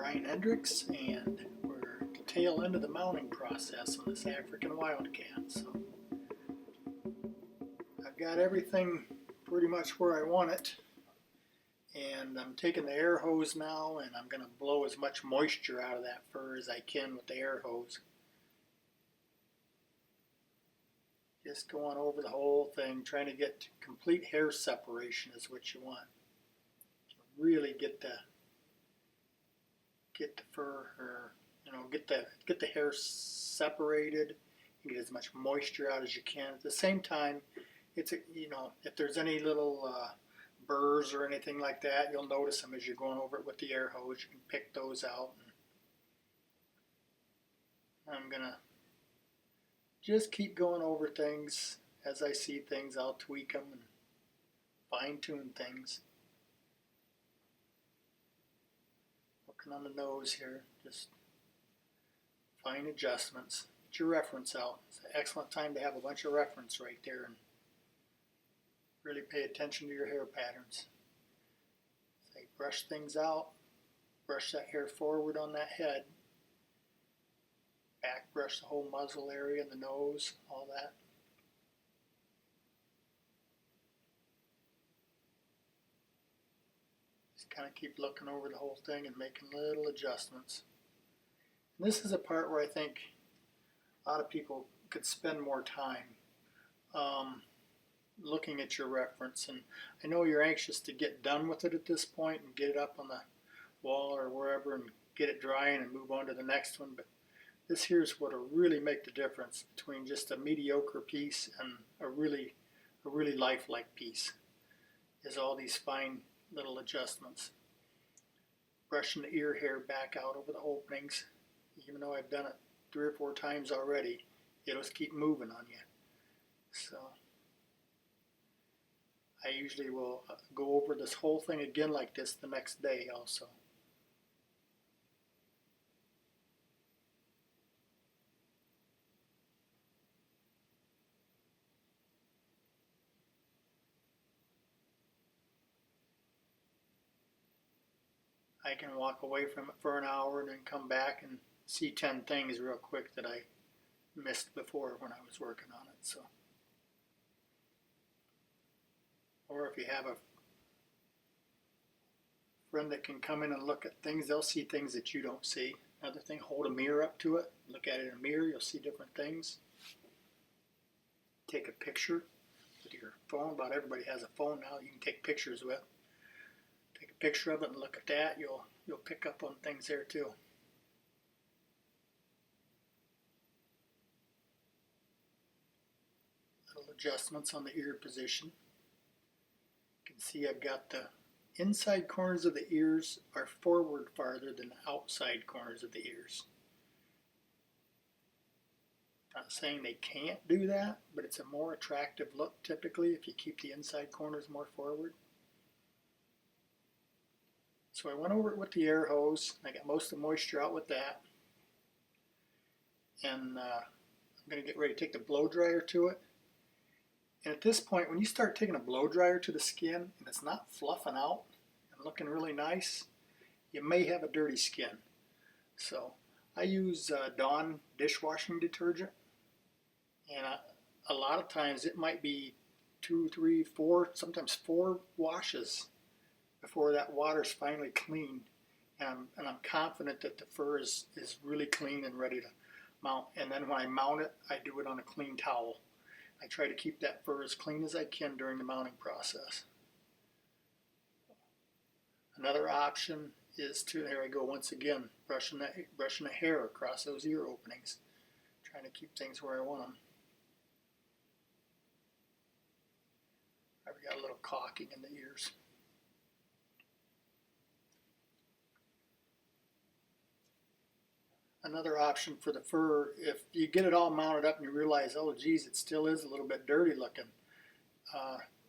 Hendricks, and we're at the tail end of the mounting process on this African wildcat. So I've got everything pretty much where I want it, and I'm taking the air hose now, and I'm going to blow as much moisture out of that fur as I can with the air hose. Just going over the whole thing, trying to get complete hair separation is what you want. Really get the fur, or get the hair separated and get as much moisture out as you can. At the same time, it's if there's any little burrs or anything like that, you'll notice them as you're going over it with the air hose. You can pick those out. And I'm gonna just keep going over things as I see things. I'll tweak them and fine-tune things. Working on the nose here, just fine adjustments. Get your reference out. It's an excellent time to have a bunch of reference right there and really pay attention to your hair patterns. So you brush things out, brush that hair forward on that head, back brush the whole muzzle area and the nose, all that. Just kind of keep looking over the whole thing and making little adjustments. And this is a part where I think a lot of people could spend more time looking at your reference. And I know you're anxious to get done with it at this point and get it up on the wall or wherever and get it drying and move on to the next one, but this here's what will really make the difference between just a mediocre piece and a really lifelike piece, is all these fine little adjustments. Brushing the ear hair back out over the openings. Even though I've done it 3 or 4 times already, it'll just keep moving on you. So I usually will go over this whole thing again like this the next day also. I can walk away from it for an hour and then come back and see 10 things real quick that I missed before when I was working on it. So, or if you have a friend that can come in and look at things, they'll see things that you don't see. Another thing, hold a mirror up to it, look at it in a mirror, you'll see different things. Take a picture with your phone. About everybody has a phone now you can take pictures with. Take a picture of it and look at that. You'll pick up on things there too. Little adjustments on the ear position. You can see I've got the inside corners of the ears are forward farther than the outside corners of the ears. Not saying they can't do that, but it's a more attractive look typically if you keep the inside corners more forward. So I went over it with the air hose. I got most of the moisture out with that. And I'm going to get ready to take the blow dryer to it. And at this point, when you start taking a blow dryer to the skin and it's not fluffing out and looking really nice, you may have a dirty skin. So I use Dawn dishwashing detergent. And a lot of times it might be 2, 3, 4, sometimes 4 washes before that water's finally clean, and I'm confident that the fur is really clean and ready to mount. And then when I mount it, I do it on a clean towel. I try to keep that fur as clean as I can during the mounting process. Another option is to, there I go once again, brushing the hair across those ear openings, trying to keep things where I want them. I've got a little caulking in the ears. Another option for the fur, if you get it all mounted up and you realize, oh geez, it still is a little bit dirty looking,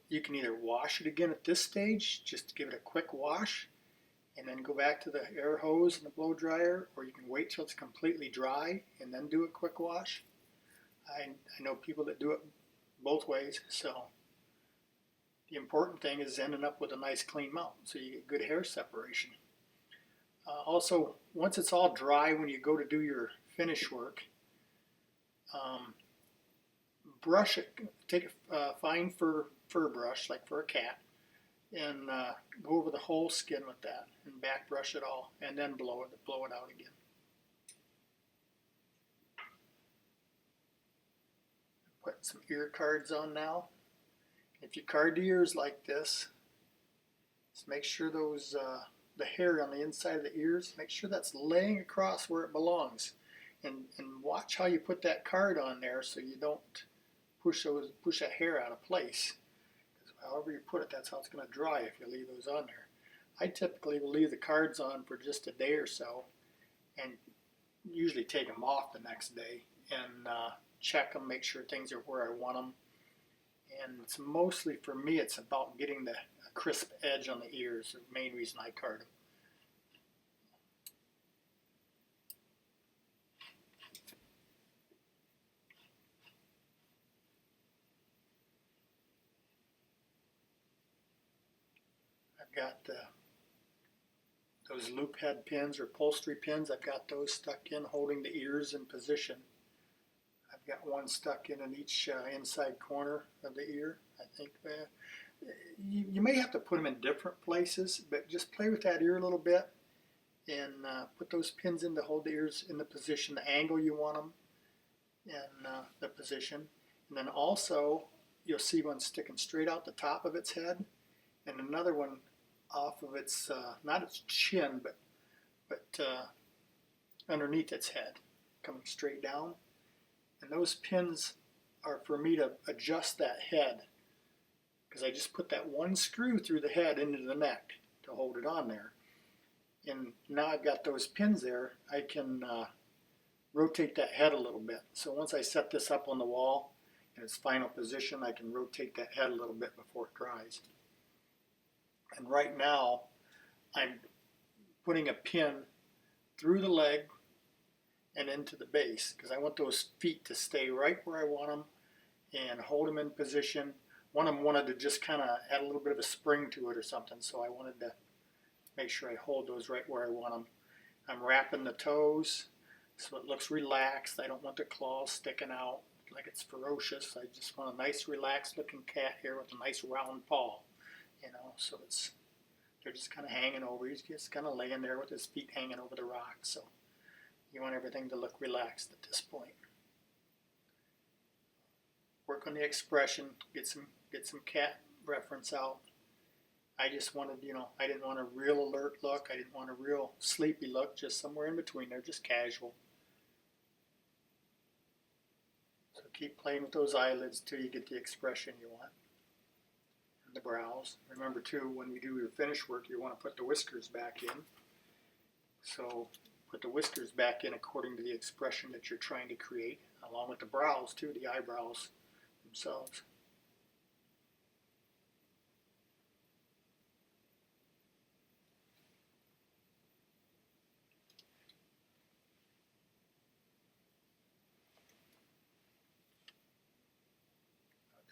you can either wash it again at this stage, just to give it a quick wash, and then go back to the air hose and the blow dryer, or you can wait till it's completely dry and then do a quick wash. I know people that do it both ways, so the important thing is ending up with a nice clean mount so you get good hair separation. Also, once it's all dry, when you go to do your finish work, brush it. Take a fine fur brush, like for a cat, and go over the whole skin with that, and back brush it all, and then blow it out again. Put some ear cards on now. If you card the ears like this, just make sure those the hair on the inside of the ears, make sure that's laying across where it belongs, and watch how you put that card on there so you don't push that hair out of place. Because however you put it, that's how it's going to dry if you leave those on there. I typically will leave the cards on for just a day or so, and usually take them off the next day and check them, make sure things are where I want them. And it's mostly, for me, it's about getting the crisp edge on the ears, the main reason I card them. I've got those loop head pins or upholstery pins, I've got those stuck in, holding the ears in position. I've got one stuck in each inside corner of the ear. I think you may have to put them in different places, but just play with that ear a little bit and put those pins in to hold the ears in the position, the angle you want them, and the position. And then also, you'll see one sticking straight out the top of its head, and another one off of its, not its chin, but underneath its head, coming straight down. And those pins are for me to adjust that head, because I just put that one screw through the head into the neck to hold it on there. And now I've got those pins there, I can rotate that head a little bit. So once I set this up on the wall in its final position, I can rotate that head a little bit before it dries. And right now, I'm putting a pin through the leg and into the base, because I want those feet to stay right where I want them and hold them in position. One of them wanted to just kind of add a little bit of a spring to it or something, so I wanted to make sure I hold those right where I want them. I'm wrapping the toes so it looks relaxed. I don't want the claws sticking out like it's ferocious. I just want a nice relaxed looking cat here with a nice round paw, you know, so they're just kind of hanging over. He's just kind of laying there with his feet hanging over the rock, so you want everything to look relaxed at this point. Work on the expression, get some cat reference out. I just wanted, you know, I didn't want a real alert look. I didn't want a real sleepy look, just somewhere in between there, just casual. So keep playing with those eyelids till you get the expression you want. And the brows. Remember too, when we do your finish work, you want to put the whiskers back in. So put the whiskers back in according to the expression that you're trying to create, along with the brows too, the eyebrows themselves.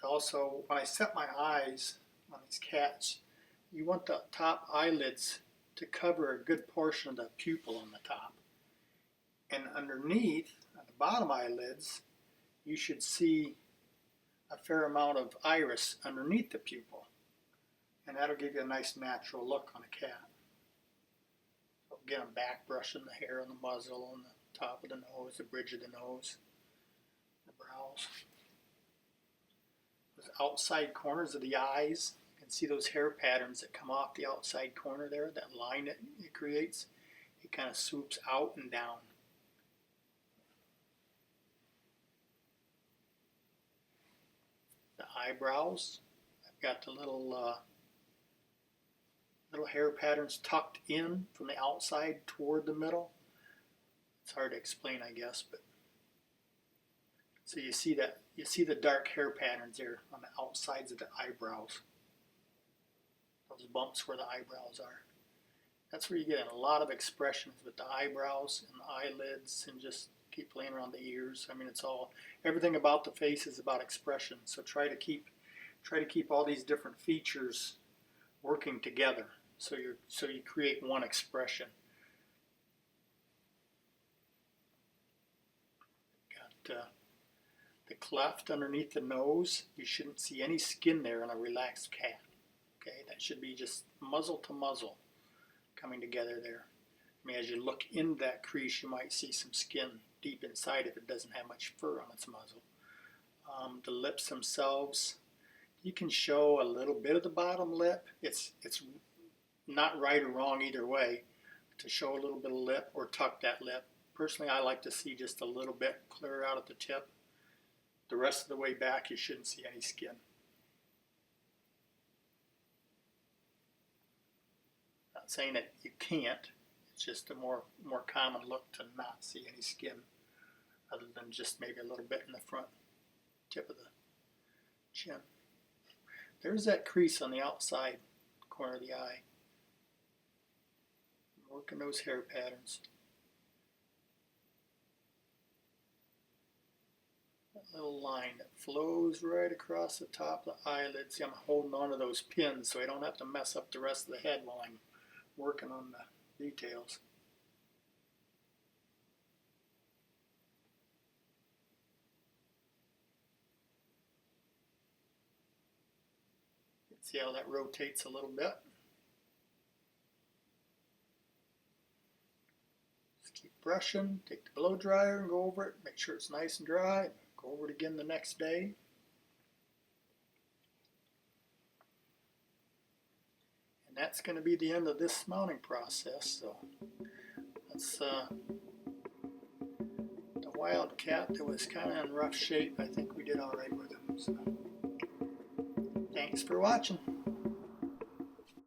Also, when I set my eyes on these cats, you want the top eyelids to cover a good portion of the pupil on the top. And underneath, at the bottom eyelids, you should see a fair amount of iris underneath the pupil. And that'll give you a nice natural look on a cat. So again, I'm back brushing the hair on the muzzle, on the top of the nose, the bridge of the nose, the brows. Those outside corners of the eyes, you can see those hair patterns that come off the outside corner there, that line that it creates. It kind of swoops out and down. The eyebrows, I've got the little hair patterns tucked in from the outside toward the middle. It's hard to explain, I guess, but so you see that, you see the dark hair patterns there on the outsides of the eyebrows. Those bumps where the eyebrows are. That's where you get a lot of expressions with the eyebrows and the eyelids, and just keep playing around the ears. I mean, it's all, everything about the face is about expression. So try to keep all these different features working together. So you create one expression. the cleft underneath the nose. You shouldn't see any skin there in a relaxed cat. Okay, that should be just muzzle to muzzle coming together there. I mean, as you look in that crease, you might see some skin deep inside if it doesn't have much fur on its muzzle. The lips themselves, you can show a little bit of the bottom lip. It's not right or wrong either way to show a little bit of lip or tuck that lip. Personally, I like to see just a little bit clear out at the tip. The rest of the way back, you shouldn't see any skin. Not saying that you can't. It's just a more common look to not see any skin, other than just maybe a little bit in the front tip of the chin. There's that crease on the outside corner of the eye. Working those hair patterns. That little line that flows right across the top of the eyelid. See, I'm holding on to those pins so I don't have to mess up the rest of the head while I'm working on the details. See how that rotates a little bit? Just keep brushing, take the blow dryer and go over it, make sure it's nice and dry, go over it again the next day. And that's going to be the end of this mounting process. So that's the Wildcat that was kind of in rough shape. I think we did all right with him. So thanks for watching.